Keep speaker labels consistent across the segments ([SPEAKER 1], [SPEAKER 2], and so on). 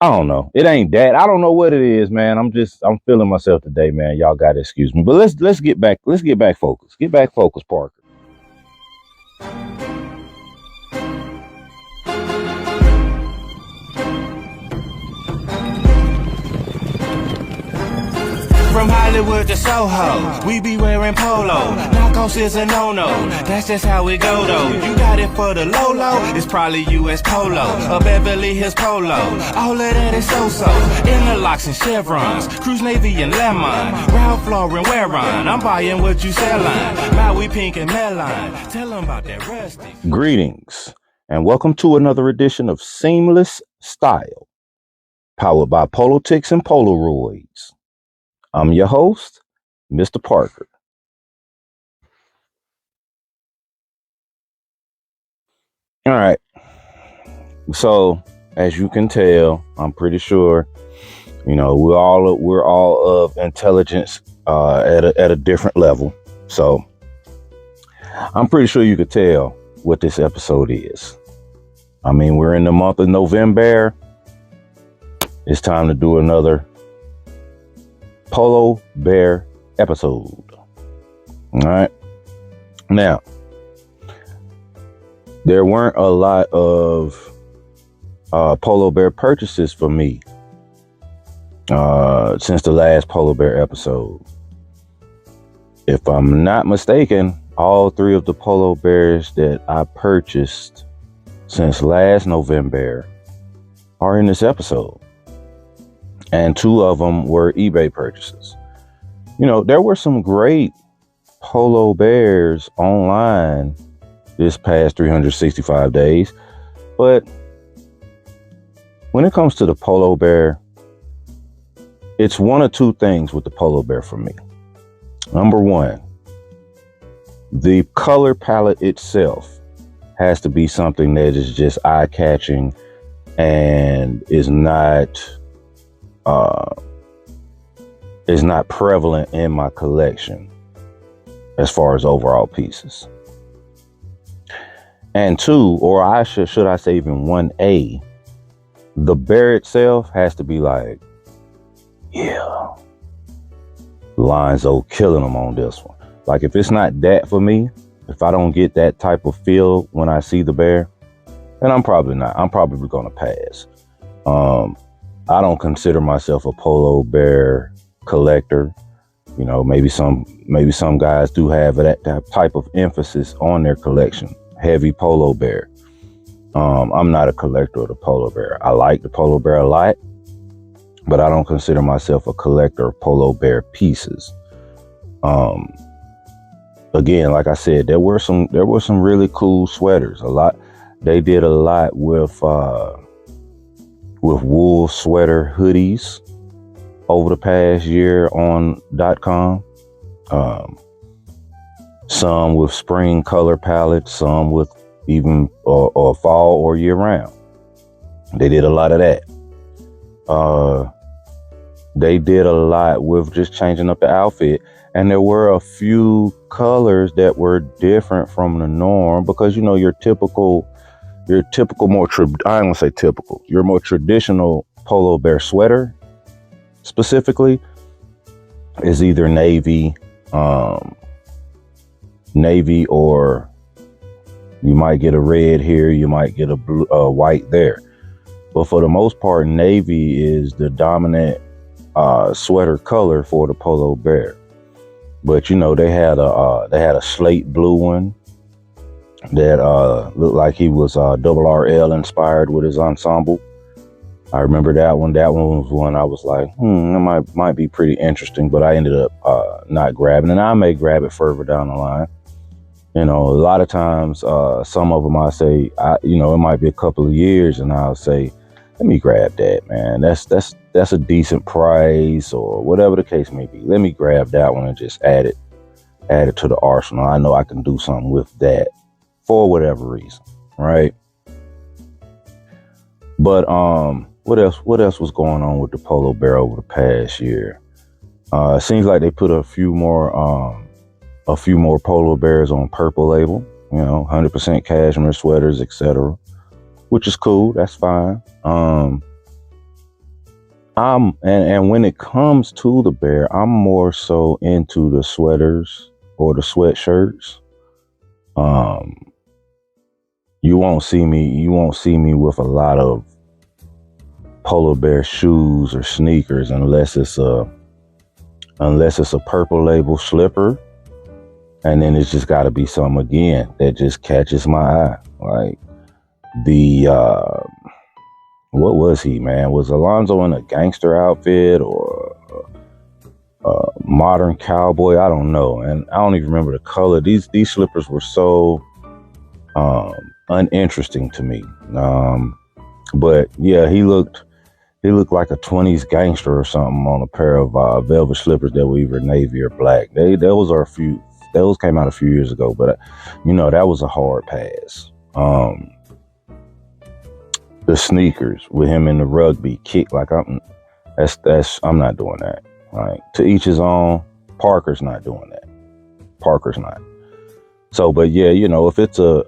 [SPEAKER 1] I don't know. It ain't that. I don't know what it is, man. I'm feeling myself today, man. Y'all gotta excuse me. But let's get back. Let's get back focused. Get back focused, Parker.
[SPEAKER 2] From Hollywood to Soho, we be wearing polo. Knockoffs is a no-no, that's just how it go though. You got it for the low-low, it's probably US Polo, or Beverly Hills Polo. All of that is so-so, interlocks and chevrons, Cruise Navy and Lemon, Ralph Lauren Wearon. I'm buying what you sellin', Maui Pink and Melon. Tell them about that rustic.
[SPEAKER 1] Greetings and welcome to another edition of Seamless Style, powered by Politics and Polaroids. I'm your host, Mr. Parker. All right. So, as you can tell, I'm pretty sure, we're all of intelligence at a different level. So, I'm pretty sure you could tell what this episode is. I mean, we're in the month of Novembear. It's time to do another Polo Bear episode. All right. Now, there weren't a lot of Polo Bear purchases for me since the last Polo Bear episode. If I'm not mistaken, all three of the Polo Bears that I purchased since last November are in this episode. And two of them were eBay purchases. There were some great Polo Bears online this past 365 days. But when it comes to the Polo Bear, it's one or two things with the Polo Bear for me. Number one, the color palette itself has to be something that is just eye-catching and is not prevalent in my collection as far as overall pieces. And two, or should I say even 1A, the bear itself has to be like, yeah, Lonzo killing them on this one. Like, if it's not that for me, if I don't get that type of feel when I see the bear, then I'm probably going to pass. I don't consider myself a Polo Bear collector. Maybe some guys do have that type of emphasis on their collection. Heavy Polo Bear. I'm not a collector of the Polo Bear. I like the Polo Bear a lot, but I don't consider myself a collector of Polo Bear pieces. Again, like I said, there were some really cool sweaters. They did a lot with wool sweater hoodies over the past year on .com. Some with spring color palettes, some with even or fall or year round. They did a lot of that. They did a lot with just changing up the outfit. And there were a few colors that were different from the norm because, your typical more, I don't want to say typical, your more traditional Polo Bear sweater specifically is either navy, or you might get a red here, you might get a blue, white there. But for the most part, navy is the dominant sweater color for the Polo Bear. But they had a slate blue one that looked like he was double RL inspired with his ensemble. I remember that one. That one was one I was like, it might be pretty interesting, but I ended up not grabbing, and I may grab it further down the line. A lot of times, some of them I say, it might be a couple of years, and I'll say, let me grab that, man. That's a decent price, or whatever the case may be. Let me grab that one and just add it to the arsenal. I know I can do something with that for whatever reason, right? But what else was going on with the Polo Bear over the past year? It seems like they put a few more Polo Bears on Purple Label, 100% cashmere sweaters, etc., which is cool. That's fine. And when it comes to the bear, I'm more so into the sweaters or the sweatshirts. Um, you won't see me with a lot of polar bear shoes or sneakers unless it's a purple label slipper, and then it's just got to be something again that just catches my eye. Like the what was he, man? Was Alonzo in a gangster outfit or a modern cowboy? I don't know, and I don't even remember the color. These slippers were so uninteresting to me. But yeah, he looked like a 20s gangster or something on a pair of velvet slippers that were either navy or black. Those came out a few years ago, but that was a hard pass. The sneakers with him in the rugby kick, like I'm not doing that. Like, to each his own. Parker's not doing that. Parker's not. So, but yeah, if it's I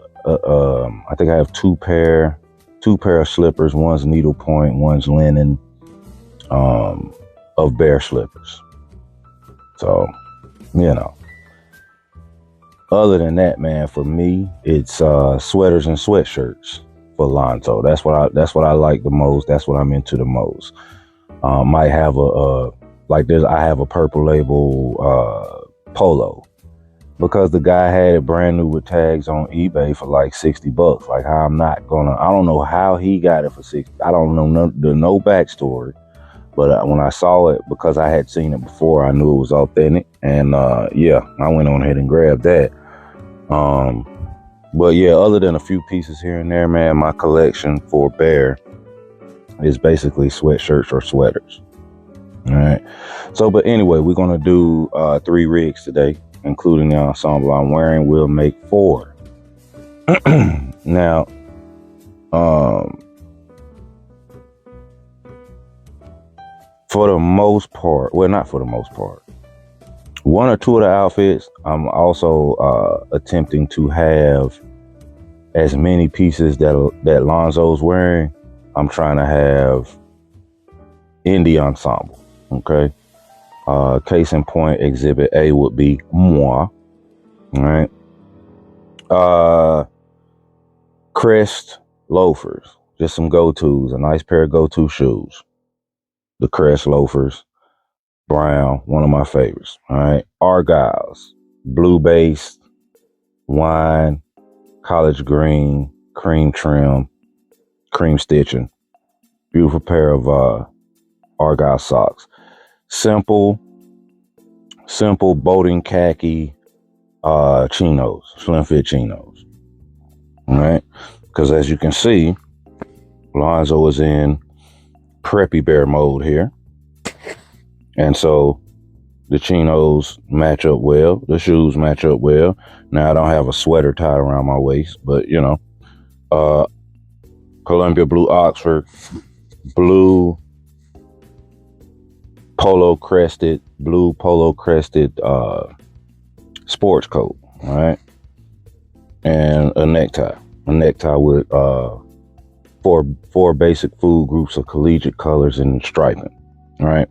[SPEAKER 1] think I have two pair of slippers. One's needlepoint, one's linen, of bear slippers. So, other than that, man, for me, it's sweaters and sweatshirts for Lonzo. That's what I like the most. That's what I'm into the most. Might have I have a purple label polo, because the guy had it brand new with tags on eBay for like $60. Like, I don't know how he got it for $60. I don't know no backstory, but when I saw it, because I had seen it before, I knew it was authentic, and I went on ahead and grabbed that. But yeah, other than a few pieces here and there, man, my collection for bear is basically sweatshirts or sweaters. All right. So, but anyway, we're gonna do 3 rigs today, including the ensemble I'm wearing. We'll make 4. Now, for the most part, well, not for the most part, 1 or 2 of the outfits, I'm also attempting to have as many pieces that Lonzo's wearing. I'm trying to have in the ensemble. Okay. Case in point, exhibit A would be moi. All right. Crest loafers, just some go-tos, a nice pair of go-to shoes. The Crest loafers, brown, one of my favorites. All right. Argyles, blue base, wine, college green, cream trim, cream stitching. Beautiful pair of Argyle socks. Simple boating khaki chinos, slim fit chinos. All right. Because as you can see, Lonzo is in preppy bear mode here. And so the chinos match up well. The shoes match up well. Now, I don't have a sweater tied around my waist, but Columbia blue Oxford, blue polo crested sports coat. All right. And a necktie with four basic food groups of collegiate colors and striping. All right.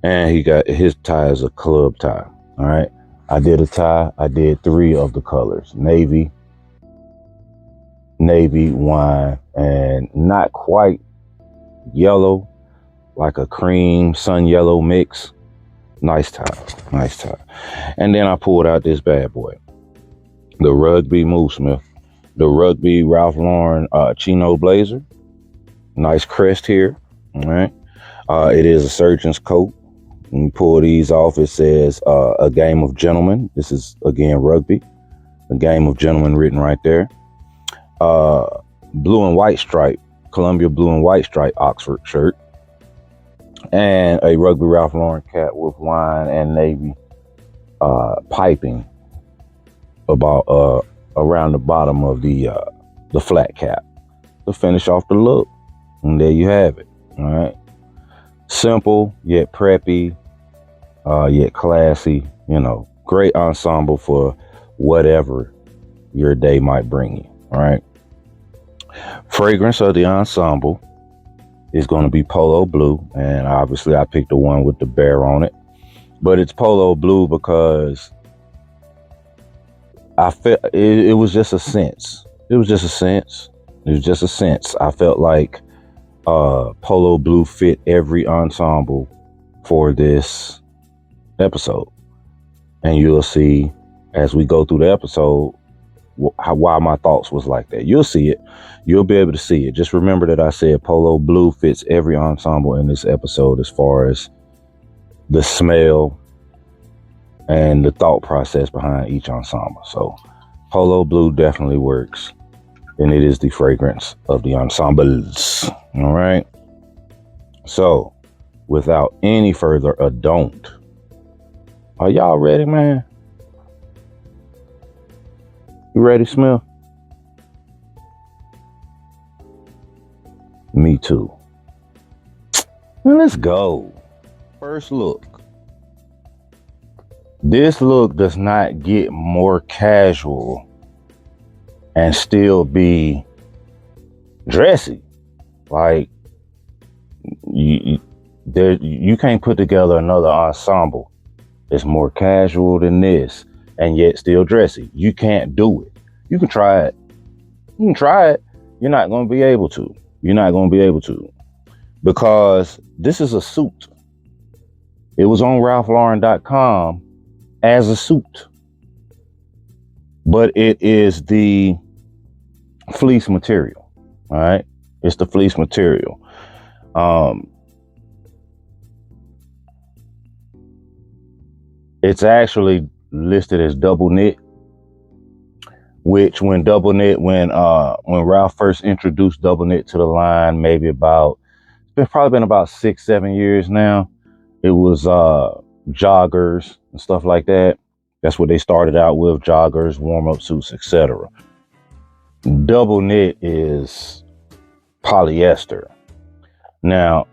[SPEAKER 1] And he got his tie is a club tie. All right. I did a tie. I did 3 of the colors: navy, wine, and not quite yellow, like a cream sun yellow mix. Nice tie. And then I pulled out this bad boy, the Rugby Moosmith, the Rugby Ralph Lauren chino blazer. Nice crest here. All right. It is a surgeon's coat. When you pull these off, it says a game of gentlemen. This is, again, rugby. A game of gentlemen written right there. Blue and white stripe, Columbia blue and white stripe Oxford shirt. And a Rugby Ralph Lauren cap with wine and navy piping about around the bottom of the flat cap to finish off the look. And there you have it. All right. Simple, yet preppy, yet classy. Great ensemble for whatever your day might bring you. All right. Fragrance of the ensemble is going to be polo blue, and obviously I picked the one with the bear on it. But it's polo blue because I felt it was just a sense. It was just a sense. It was just a sense. I felt like polo blue fit every ensemble for this episode, and you'll see as we go through the episode why my thoughts was like that. You'll see it. You'll be able to see it. Just remember that I said polo blue fits every ensemble in this episode as far as the smell and the thought process behind each ensemble. So polo blue definitely works, and it is the fragrance of the ensembles. All right. So without any further ado, are y'all ready, man? You ready, Smell? Me too. Well, let's go. First look. This look does not get more casual and still be dressy. Like you can't put together another ensemble that's more casual than this and yet still dressy. You can't do it. You can try it. You can try it. You're not going to be able to. You're not going to be able to, because this is a suit. It was on RalphLauren.com as a suit, but it is the fleece material. All right. It's the fleece material. It's actually listed as double knit, which when Ralph first introduced double knit to the line, maybe it's probably been about 6-7 years now. It was joggers and stuff like that. That's what they started out with: joggers, warm-up suits, etc. Double knit is polyester. Now,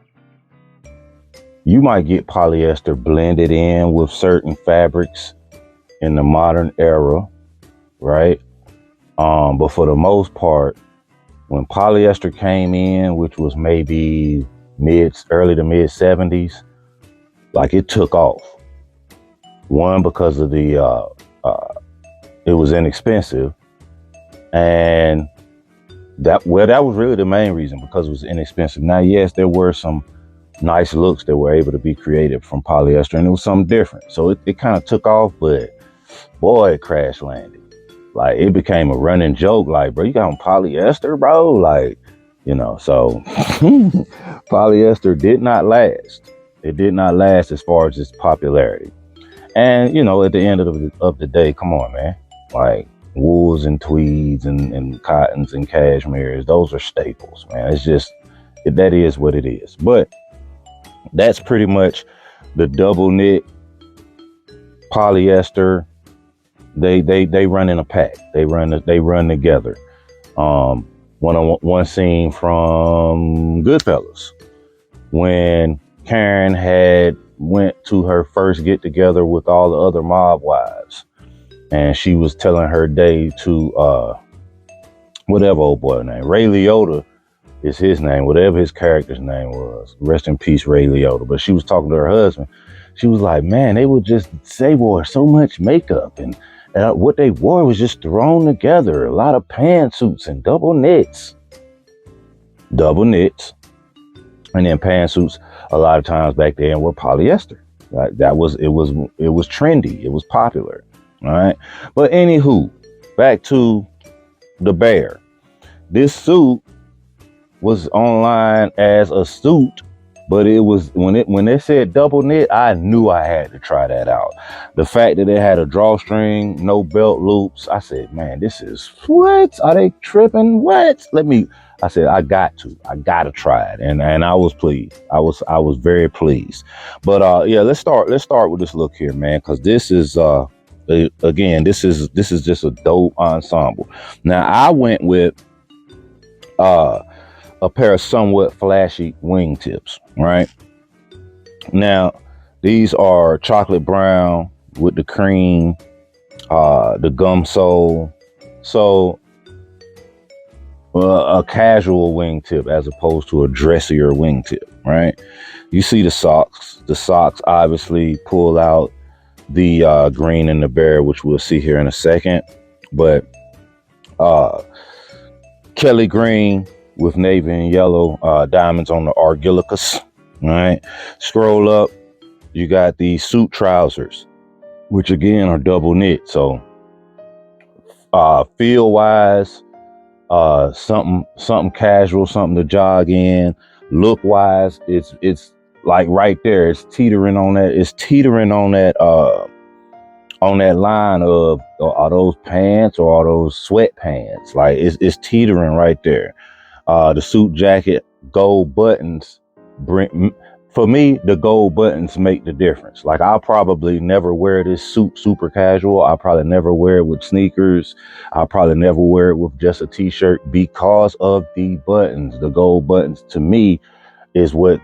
[SPEAKER 1] you might get polyester blended in with certain fabrics in the modern era, right? But for the most part, when polyester came in, which was maybe early to mid 70s, like it took off. One, because of it was inexpensive, and that was really the main reason, because it was inexpensive. Now, yes, there were some nice looks that were able to be created from polyester, and it was something different. So it kind of took off, but boy, it crash landed. Like, it became a running joke. Like, bro, you got on polyester, bro? Like, so polyester did not last. It did not last as far as its popularity. And, at the end of the day, come on, man. Like, wools and tweeds and cottons and cashmeres, those are staples, man. It's just, that is what it is. But that's pretty much the double knit polyester. They run in a pack. They run together. One scene from Goodfellas, when Karen went to her first get together with all the other mob wives, and she was telling her day to whatever old boy name, Ray Liotta is his name, whatever his character's name was. Rest in peace, Ray Liotta. But she was talking to her husband. She was like, man, they wore so much makeup, and what they wore was just thrown together. A lot of pantsuits and double knits. And then pantsuits, a lot of times back then, were polyester. Like, it was trendy. It was popular. All right. But anywho, back to the bear. This suit was online as a suit, but it was when they said double knit, I knew I had to try that out. The fact that it had a drawstring, no belt loops, I said, man, this is what? Are they tripping? What? I said, I gotta try it. And I was pleased. I was very pleased. But yeah, let's start with this look here, man, because this is again, this is just a dope ensemble. Now, I went with a pair of somewhat flashy wingtips, right? Now, these are chocolate brown with the cream, the gum sole. So a casual wingtip as opposed to a dressier wingtip, right? You see the socks. The socks obviously pull out the green and the bear, which we'll see here in a second. But Kelly green with navy and yellow diamonds on the Argilicus. All right. Scroll up. You got the suit trousers, which again are double knit. So feel wise, something casual, something to jog in. Look wise, it's like right there. It's teetering on that. It's teetering on that line of are those pants or are those sweatpants? Like it's teetering right there. The suit jacket, gold buttons bring. For me, the gold buttons make the difference. Like I'll probably never wear this suit super casual. I'll probably never wear it with sneakers. I'll probably never wear it with just a t-shirt because of the buttons. The gold buttons to me is what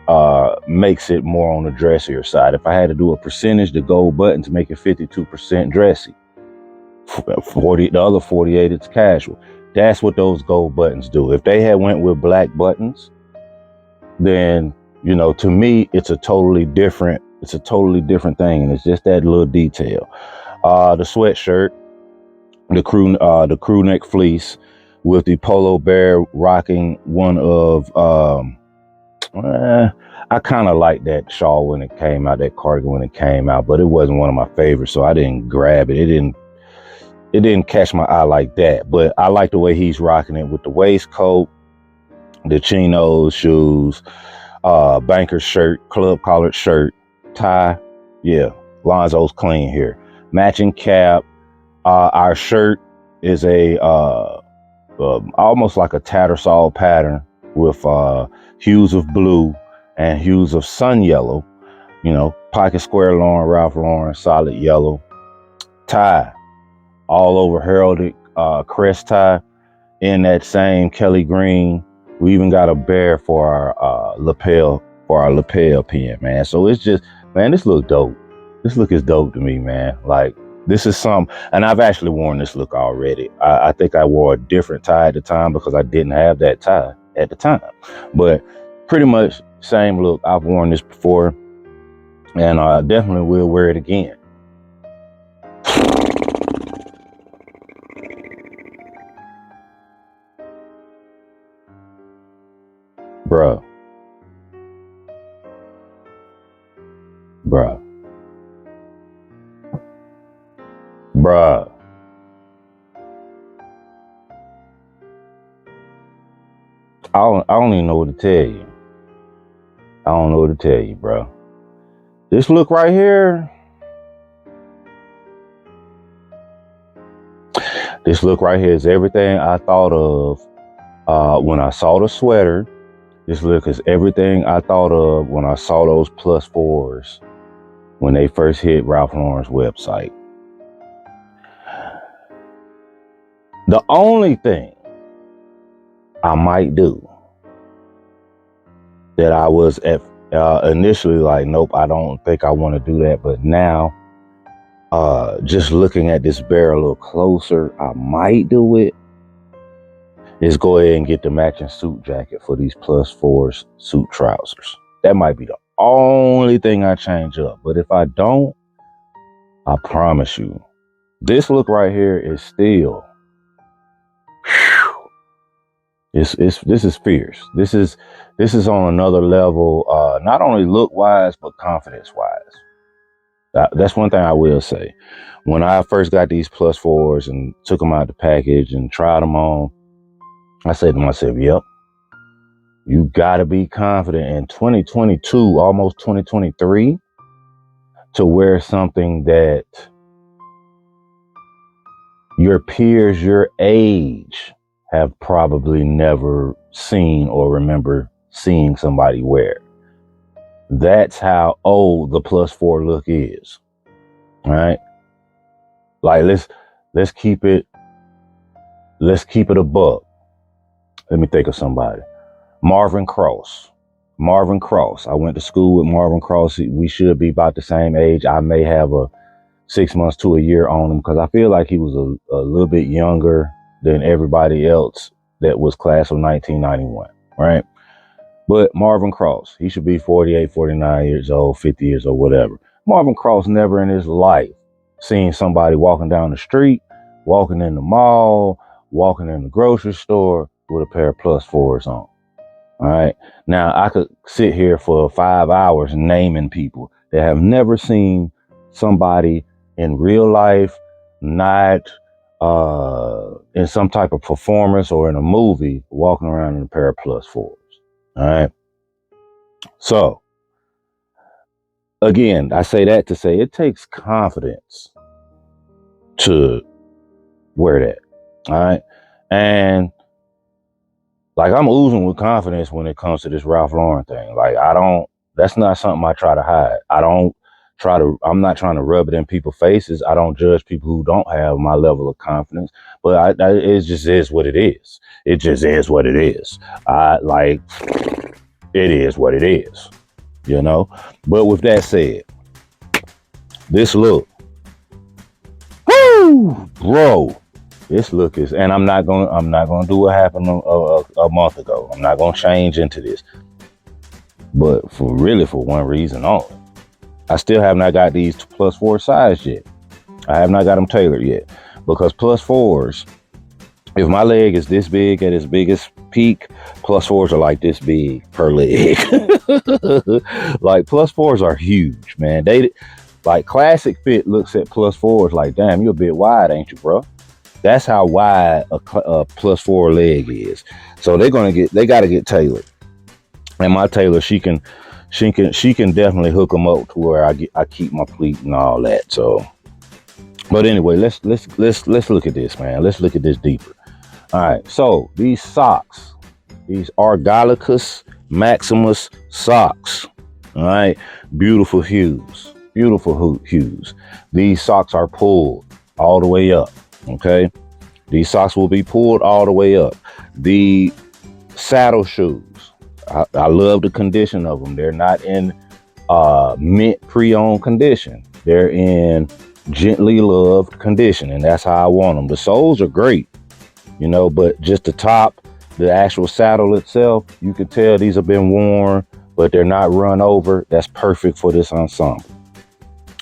[SPEAKER 1] makes it more on the dressier side. If I had to do a percentage, the gold buttons make it 52% dressy. 40, the other 48, it's casual. That's what those gold buttons do. If they had went with black buttons, then to me, it's a totally different thing, and it's just that little detail. The sweatshirt, the crew neck fleece with the polo bear rocking one of I kind of liked that shawl when it came out, that cardigan when it came out, but it wasn't one of my favorites, so I didn't grab it. It didn't catch my eye like that, but I like the way he's rocking it with the waistcoat, the chinos, shoes, banker shirt, club collared shirt, tie. Yeah, Lonzo's clean here. Matching cap. Our shirt is a almost like a tattersall pattern with hues of blue and hues of sun yellow. Pocket square Lauren, Ralph Lauren, solid yellow. Tie, all over heraldic crest tie in that same Kelly green. We even got a bear for our lapel pin, man. So it's just, man, this look dope. This look is dope to me, man. Like this is and I've actually worn this look already. I think I wore a different tie at the time because I didn't have that tie at the time, but pretty much same look. I've worn this before, and I definitely will wear it again. Bruh. I don't even know what to tell you. I don't know what to tell you, bro. This look right here. This look right here is everything I thought of when I saw the sweater. This look is everything I thought of when I saw those +4s when they first hit Ralph Lauren's website. The only thing I might do that I was at initially like, nope, I don't think I want to do that. But now, just looking at this bear a little closer, I might do it. Is go ahead and get the matching suit jacket for these +4s suit trousers. That might be the only thing I change up. But if I don't, I promise you, this look right here is still, this is fierce. This is on another level, not only look wise, but confidence wise. That's one thing I will say. When I first got these +4s and took them out the package and tried them on, I said to myself, yep, you gotta be confident in 2022, almost 2023, to wear something that your peers your age have probably never seen or remember seeing somebody wear. That's how old the +4 look is. All right. Like let's keep it a buck. Let me think of somebody. Marvin Cross. I went to school with Marvin Cross. We should be about the same age. I may have a 6 months to a year on him because I feel like he was a little bit younger than everybody else that was class of 1991, right? But Marvin Cross, he should be 48, 49 years old, 50 years old, whatever. Marvin Cross never in his life seen somebody walking down the street, walking in the mall, walking in the grocery store with a pair of +4s on. All right. Now I could sit here for 5 hours naming people that have never seen somebody in real life, not in some type of performance or in a movie, walking around in a pair of +4s. All right. So again, I say that to say it takes confidence to wear that. All right. And like I'm oozing with confidence when it comes to this Ralph Lauren thing. Like that's not something I try to hide. I'm not trying to rub it in people's faces. I don't judge people who don't have my level of confidence, but it just is what it is. It just is what it is. It is what it is, you know? But with that said, this look, whoo, bro, this look is, and I'm not gonna do what happened a month ago. I'm not gonna change into this, but for one reason only. I still have not got these +4 size yet. I have not got them tailored yet because +4s, if my leg is this big at its biggest peak, +4s are like this big per leg. Like +4s are huge, man. They like Classic Fit looks at +4s like, damn, you're a bit wide, ain't you, bro? That's how wide a +4 leg is. So they got to get tailored. And my tailor, she can definitely hook them up to where I keep my pleat and all that. So, but anyway, let's look at this, man. Let's look at this deeper. All right. So these socks, these Argolicus Maximus socks. All right. Beautiful hues. Beautiful hues. These socks are pulled all the way up. Okay. These socks will be pulled all the way up. The saddle shoes, I love the condition of them. They're not in mint pre-owned condition. They're in gently loved condition, and that's how I want them. The soles are great, you know, but just the top, the actual saddle itself, you can tell these have been worn, but they're not run over. That's perfect for this ensemble.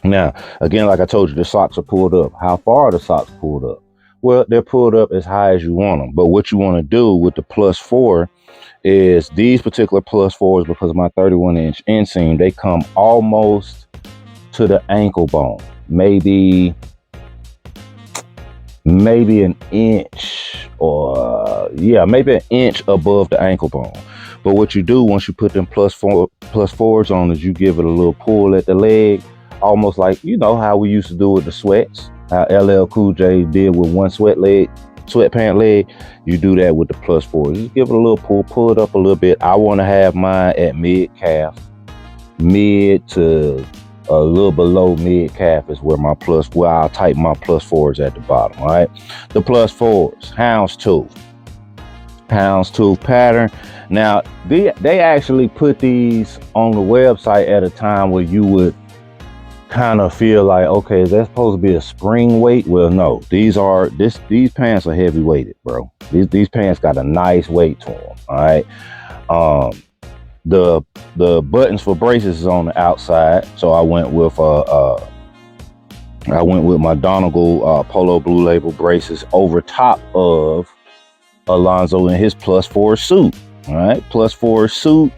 [SPEAKER 1] Now, again, like I told you, the socks are pulled up. How far are the socks pulled up? Well, they're pulled up as high as you want them. But what you want to do with the +4 is these particular +4s, because of my 31-inch inseam, they come almost to the ankle bone. Maybe an inch maybe an inch above the ankle bone. But what you do once you put them +4s on is you give it a little pull at the leg, almost like, you know, how we used to do with the sweats, how LL Cool J did with one sweatpant leg. You do that with the +4s. Just give it a little pull it up a little bit. I want to have mine at mid calf, mid to a little below mid calf is where I'll tighten my +4s at the bottom. All right, the +4s, houndstooth pattern. Now they actually put these on the website at a time where you would kind of feel like, okay, is that supposed to be a spring weight? Well, no, these pants are heavy weighted, bro. These pants got a nice weight to them. All right. The buttons for braces is on the outside, so I went with my Donegal Polo Blue Label braces over top of Alonzo in his +4 suit. All right, +4 suit,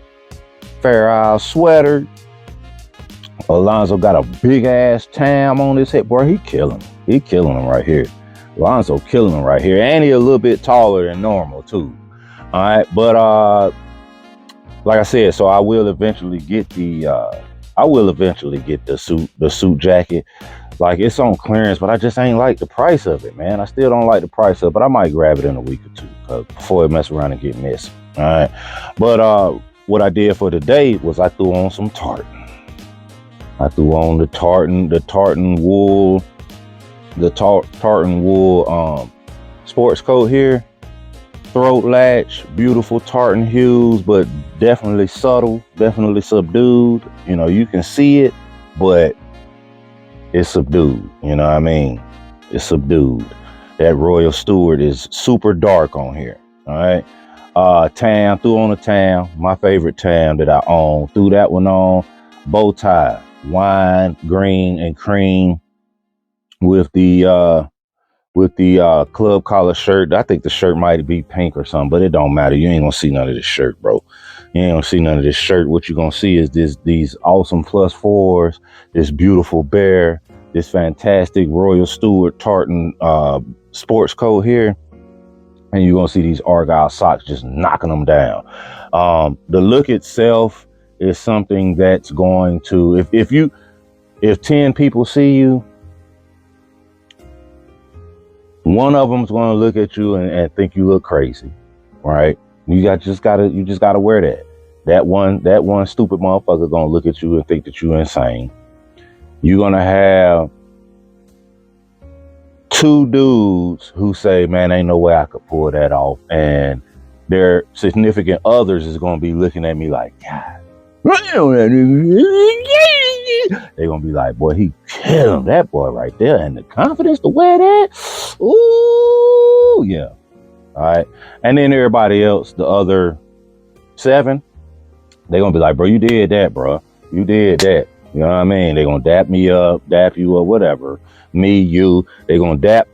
[SPEAKER 1] Fair Isle sweater. Alonzo got a big ass tam on his head. Boy, he killing him right here. Alonzo killing him right here. And he a little bit taller than normal too. All right, but like I said, so I will eventually get the suit jacket. Like, it's on clearance, but I just ain't like the price of it, man. I still don't like the price of it, but I might grab it in a week or two before it mess around and get messy. All right, but what I did for today was I threw on some tartan. I threw on the tartan wool sports coat here, throat latch, beautiful tartan hues, but definitely subtle, definitely subdued. You know, you can see it, but it's subdued. You know what I mean? It's subdued. That Royal Stewart is super dark on here. All right. Tam, threw on a tam, my favorite tam that I own. Threw that one on. Bow tie, wine, green, and cream with the club collar shirt. I think the shirt might be pink or something, but it don't matter. You ain't gonna see none of this shirt, bro. You ain't gonna see none of this shirt. What you gonna see is these awesome +4s, this beautiful bear, this fantastic Royal Stewart tartan sports coat here, and you're gonna see these Argyle socks just knocking them down. The look itself is something that's going to, if 10 people see you, one of them's going to look at you and think you look crazy, right? You just gotta wear that. That one stupid motherfucker gonna look at you and think that you're insane. You're gonna have 2 dudes who say, "Man, ain't no way I could pull that off," and their significant others is gonna be looking at me like, "God, they're gonna be like, boy, he killed that boy right there, and the confidence to wear that, ooh, yeah." All right. And then everybody else, the other 7, they're gonna be like, "Bro, you did that, bro. You did that." You know what I mean? They're gonna dap me up, dap you up, whatever. Me, you, they're gonna dap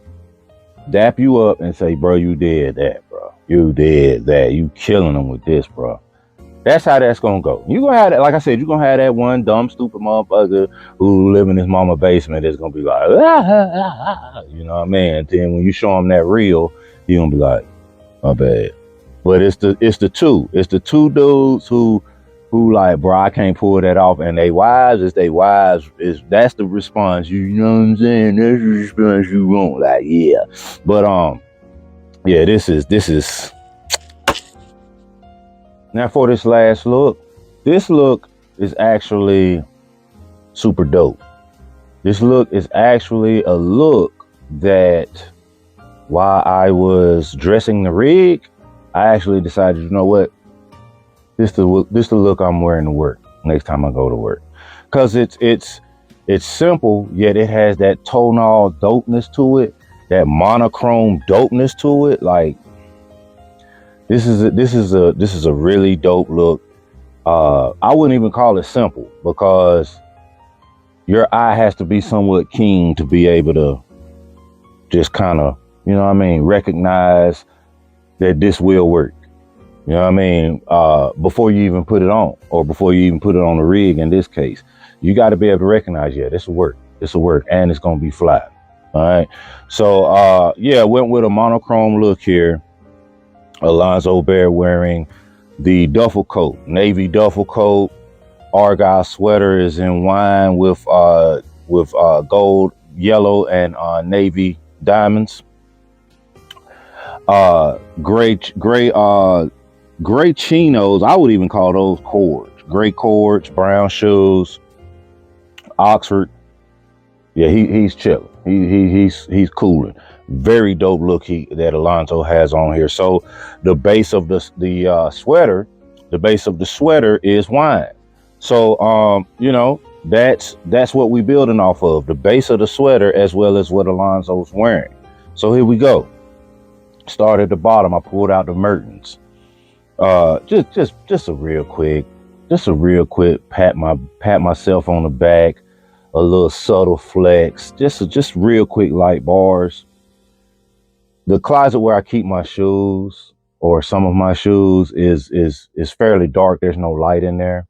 [SPEAKER 1] you up and say, "Bro, you did that, bro. You did that. You killing them with this, bro." That's how that's gonna go. You gonna have that, like I said, you gonna have that one dumb, stupid motherfucker who live in his mama basement that's gonna be like, you know what I mean? And then when you show him that real, you gonna be like, "My bad." But it's the two dudes who like, "Bro, I can't pull that off," and that's the response. You know what I'm saying? That's the response you want. Like, yeah. But yeah, this is now for this last look. This look is actually super dope. This look is actually a look that while I was dressing the rig, I actually decided, you know what? This the look I'm wearing to work next time I go to work. Cause it's simple, yet it has that tonal dopeness to it, that monochrome dopeness to it. Like, this is a really dope look. I wouldn't even call it simple, because your eye has to be somewhat keen to be able to just kind of, you know what I mean, recognize that this will work. You know what I mean? Before you even put it on, or before you even put it on the rig in this case, you got to be able to recognize, yeah, this will work. This will work, and it's going to be fly. All right. So, yeah, went with a monochrome look here. Alonzo Bear wearing the duffel coat, navy duffel coat. Argyle sweater is in wine with gold, yellow, and navy diamonds. Gray chinos. I would even call those cords. Gray cords, brown shoes, Oxford. Yeah, he's chilling. He's cooling. Very dope look that Alonzo has on here. So the base of the sweater, is wine. So you know, that's what we building off of, the base of the sweater as well as what Alonzo's wearing. So here we go. Start at the bottom. I pulled out the Mertens. Just a real quick pat myself on the back, a little subtle flex, just real quick light bars. The closet where I keep my shoes, or some of my shoes, is fairly dark. There's no light in there.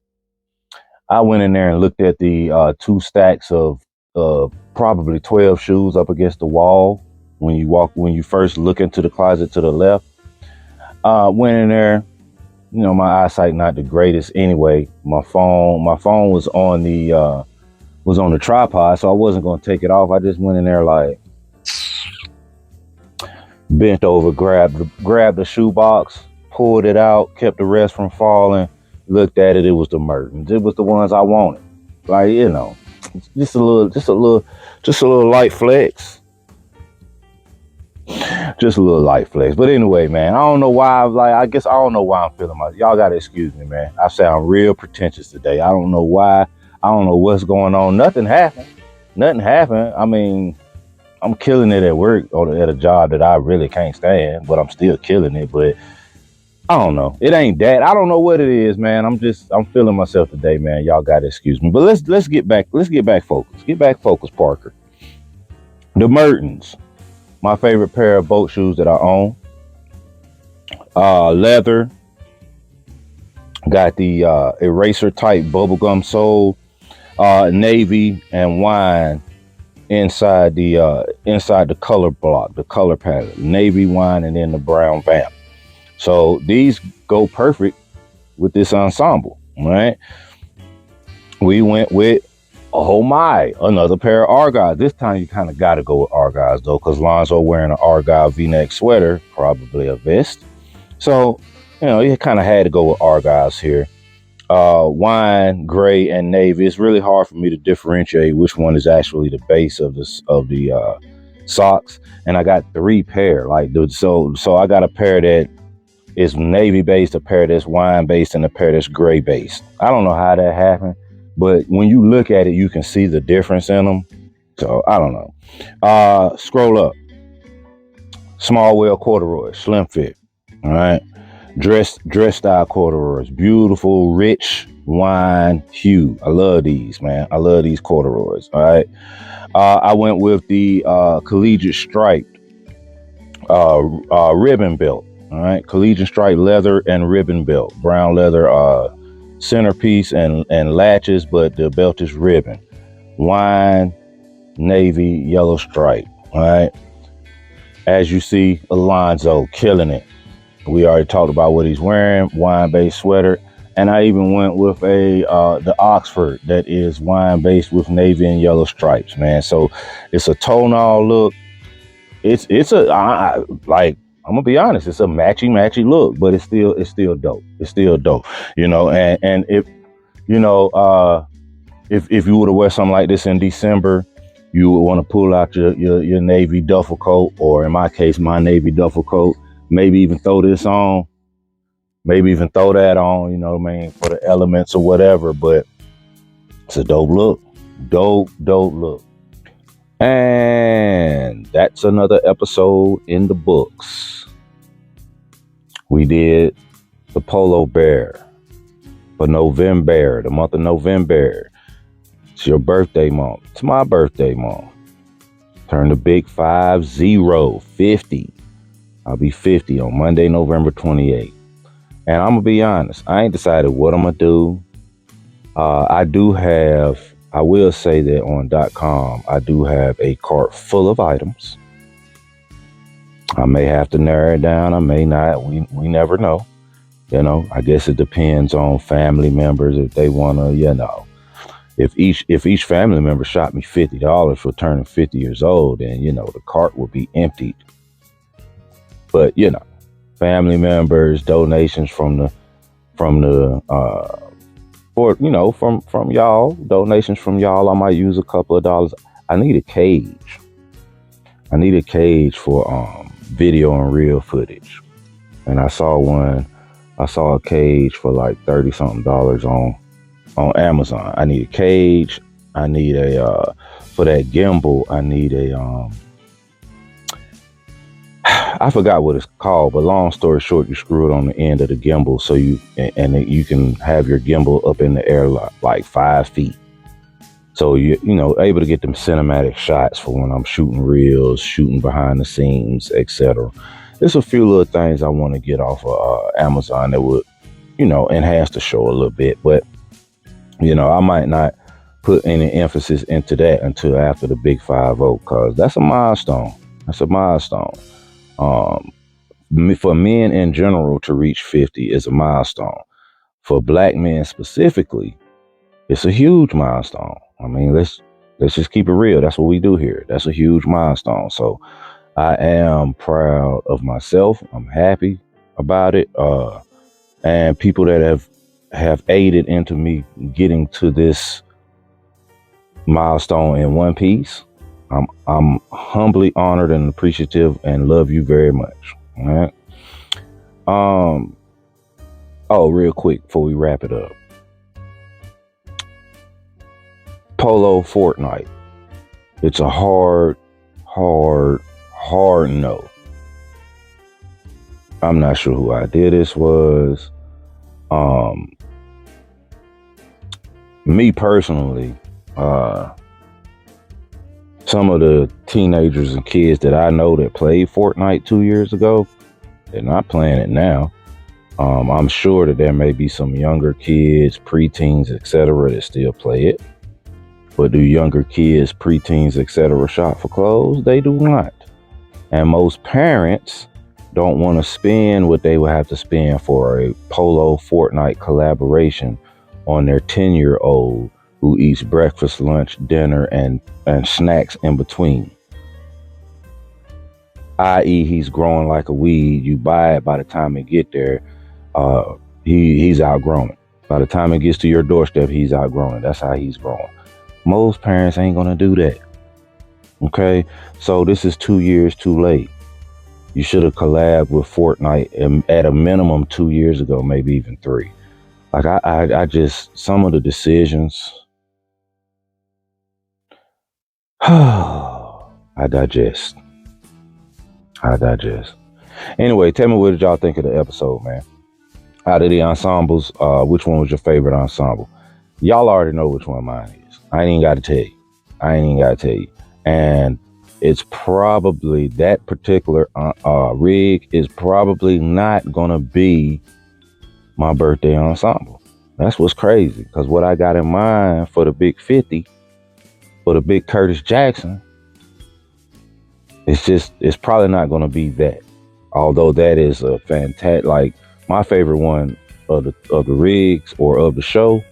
[SPEAKER 1] I went in there and looked at the 2 stacks of probably 12 shoes up against the wall. When you first look into the closet to the left, went in there. You know, my eyesight not the greatest anyway. My phone was on the tripod, so I wasn't gonna take it off. I just went in there, like, bent over, grabbed the shoe box, pulled it out, kept the rest from falling. Looked at it. It was the Mertens. It was the ones I wanted. Like, you know, just a little light flex. Just a little light flex. But anyway, man, I don't know why. I guess I don't know why I'm feeling myself. Y'all gotta excuse me, man. I sound real pretentious today. I don't know why. I don't know what's going on. Nothing happened. I mean, I'm killing it at work, or at a job that I really can't stand, but I'm still killing it. But I don't know. It ain't that. I don't know what it is, man. I'm feeling myself today, man. Y'all gotta excuse me. But let's get back. Let's get back focused. Get back focused, Parker. The Mertens, my favorite pair of boat shoes that I own. Leather. Got the eraser type bubblegum sole. Navy and wine inside the color block, the color palette. Navy, wine, and then the brown vamp. So these go perfect with this ensemble, right? We went with, oh my, another pair of Argyles. This time you kind of got to go with Argyles though, because Lonzo wearing an Argyle V-neck sweater, probably a vest. So, you kind of had to go with Argyles here. Wine, gray, and navy. It's really hard for me to differentiate which one is actually the base of the socks. And I got 3 pair. So I got a pair that is navy based, a pair that's wine based, and a pair that's gray based. I don't know how that happened, but when you look at it, you can see the difference in them. So I don't know. Scroll up. Small well corduroy, slim fit. All right. Dress style corduroys. Beautiful, rich wine hue. I love these, man. I love these corduroys. All right. I went with the collegiate striped ribbon belt. All right. Collegiate striped leather and ribbon belt. Brown leather centerpiece and latches, but the belt is ribbon. Wine, navy, yellow stripe. All right. As you see, Alonzo killing it. We already talked about what he's wearing, wine-based sweater. And I even went with the Oxford that is wine-based with navy and yellow stripes, man. So it's a tonal look. I'm gonna be honest, it's a matchy look, but it's still dope. It's still dope, and if you were to wear something like this in December, you would want to pull out your navy duffel coat, or in my case, my navy duffel coat. Maybe even throw this on. Maybe even throw that on, for the elements or whatever. But it's a dope look. Dope look. And that's another episode in the books. We did the Polo Bear for Novembear, the month of November. It's your birthday month. It's my birthday month. Turn the big 50. I'll be 50 on Monday, November 28th. And I'm going to be honest, I ain't decided what I'm going to do. I will say that on .com, I do have a cart full of items. I may have to narrow it down. I may not. We never know. I guess it depends on family members if they want to, if each family member shot me $50 for turning 50 years old, then, the cart will be emptied. But family members, donations from y'all, donations from y'all, I might use a couple of dollars. I need a cage. For video and reel footage. And I saw a cage for like $30 something on Amazon. I need a cage. I need for that gimbal, I need I forgot what it's called, but long story short, you screw it on the end of the gimbal so you can have your gimbal up in the air like 5 feet. So you able to get them cinematic shots for when I'm shooting reels, shooting behind the scenes, etc. There's a few little things I want to get off of Amazon that would, enhance the show a little bit, but I might not put any emphasis into that until after the big 50, because that's a milestone. For men in general to reach 50 is a milestone. For black men specifically, it's a huge milestone. I mean, let's just keep it real. That's what we do here. That's a huge milestone. So I am proud of myself. I'm happy about it. And people that have aided into me getting to this milestone in one piece, I'm humbly honored and appreciative and love you very much. All right. Real quick before we wrap it up. Polo Fortnite. It's a hard no. I'm not sure who idea this was. Me personally, some of the teenagers and kids that I know that played Fortnite 2 years ago, they're not playing it now. I'm sure that there may be some younger kids, preteens, etc., that still play it. But do younger kids, preteens, etc., shop for clothes? They do not. And most parents don't want to spend what they would have to spend for a Polo Fortnite collaboration on their 10-year-old who eats breakfast, lunch, dinner, and snacks in between. I.e., he's growing like a weed. You buy it, by the time it get there, he's outgrown it. By the time it gets to your doorstep, he's outgrown it. That's how he's growing. Most parents ain't gonna do that. Okay, so this is 2 years too late. You should have collabed with Fortnite at a minimum 2 years ago, maybe even 3. Like I just, some of the decisions. I digest. Anyway, tell me what did y'all think of the episode, man? Out of the ensembles, which one was your favorite ensemble? Y'all already know which one mine is. I ain't even got to tell you. And it's probably, that particular rig is probably not going to be my birthday ensemble. That's what's crazy, because what I got in mind for the big 50, for the big Curtis Jackson, it's probably not going to be that. Although that is a fantastic, like my favorite one of the rigs or of the show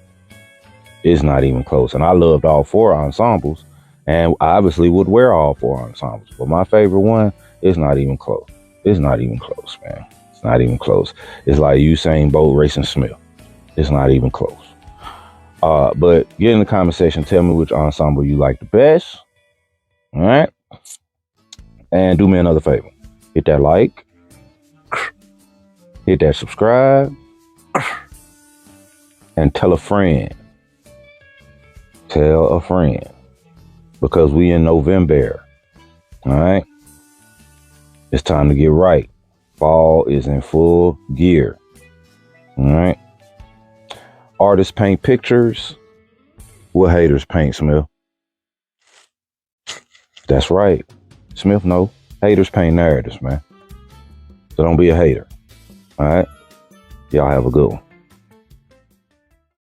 [SPEAKER 1] is not even close. And I loved all 4 ensembles, and I obviously would wear all 4 ensembles. But my favorite one is not even close. It's not even close, man. It's not even close. It's like Usain Bolt racing Smith. It's not even close. But get in the comment section. Tell me which ensemble you like the best. All right. And do me another favor. Hit that like. Hit that subscribe. And tell a friend. Tell a friend. Because we in Novembear. All right. It's time to get right. Fall is in full gear. All right. Artists paint pictures. What haters paint, Smith? That's right. Smith, no. Haters paint narratives, man. So don't be a hater. All right. Y'all have a good one.